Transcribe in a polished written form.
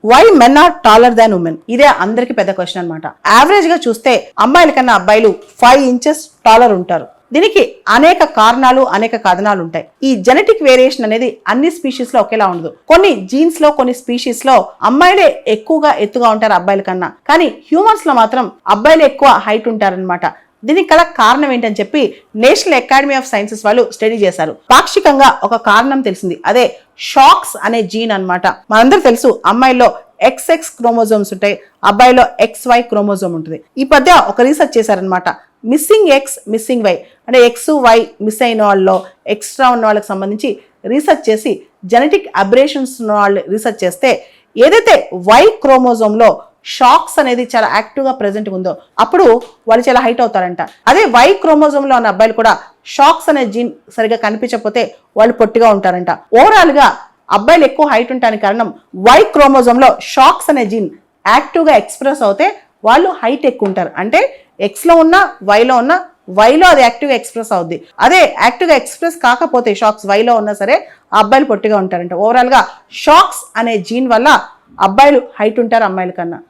Why men are taller than women, ఇదే అందరికి పెద్ద క్వశ్చన్ అనమాట. యావరేజ్ గా చూస్తే అమ్మాయిల కన్నా అబ్బాయిలు 5 ఇంచెస్ టాలర్ ఉంటారు. దీనికి అనేక కారణాలు, అనేక కథనాలు ఉంటాయి. ఈ జెనెటిక్ వేరియేషన్ అనేది అన్ని స్పీషీస్ లో ఒకేలా ఉండదు. కొన్ని జీన్స్ లో, కొన్ని స్పీషీస్ లో అమ్మాయిలే ఎక్కువగా ఎత్తుగా ఉంటారు అబ్బాయిల కన్నా. కానీ హ్యూమన్స్ లో మాత్రం అబ్బాయిలు ఎక్కువ హైట్ ఉంటారనమాట. దీనికి గల కారణం ఏంటని చెప్పి నేషనల్ అకాడమీ ఆఫ్ సైన్సెస్ వాళ్ళు స్టడీ చేశారు. పాక్షికంగా ఒక కారణం తెలిసింది, అదే షాక్స్ అనే జీన్ అన్నమాట. మనందరూ తెలుసు అమ్మాయిల్లో XX క్రోమోజోమ్స్ ఉంటాయి, అబ్బాయిలో XY క్రోమోజోమ్ ఉంటుంది. ఈ మధ్య ఒక రీసెర్చ్ చేశారనమాట. మిస్సింగ్ X, మిస్సింగ్ Y అంటే XY మిస్ అయిన వాళ్ళలో ఎక్స్ట్రా ఉన్న వాళ్ళకి సంబంధించి రీసెర్చ్ చేసి జెనెటిక్ అబ్రేషన్స్ ఉన్న వాళ్ళు రీసెర్చ్ చేస్తే ఏదైతే Y క్రోమోజోమ్ లో షాక్స్ అనేది చాలా యాక్టివ్ గా ప్రెసెంట్ ఉందో అప్పుడు వాళ్ళు చాలా హైట్ అవుతారంట. అదే Y క్రోమోజోమ్ లో ఉన్న అబ్బాయిలు కూడా షాక్స్ అనే జీన్ సరిగా కనిపించకపోతే వాళ్ళు పొట్టిగా ఉంటారంట. ఓవరాల్ గా అబ్బాయిలు ఎక్కువ హైట్ ఉండడానికి కారణం Y క్రోమోజోమ్ లో షాక్స్ అనే జీన్ యాక్టివ్ గా ఎక్స్ప్రెస్ అవుతే వాళ్ళు హైట్ ఎక్కువ ఉంటారు. అంటే X లో ఉన్న Y లో ఉన్న Y లో అది యాక్టివ్గా ఎక్స్ప్రెస్ అవుద్ది. అదే యాక్టివ్గా ఎక్స్ప్రెస్ కాకపోతే షాక్స్ Y లో ఉన్నా సరే ఆ అబ్బాయిలు పొట్టిగా ఉంటారంట. ఓవరాల్ గా షాక్స్ అనే జీన్ వల్ల అబ్బాయిలు హైట్ ఉంటారు అమ్మాయిల కన్నా.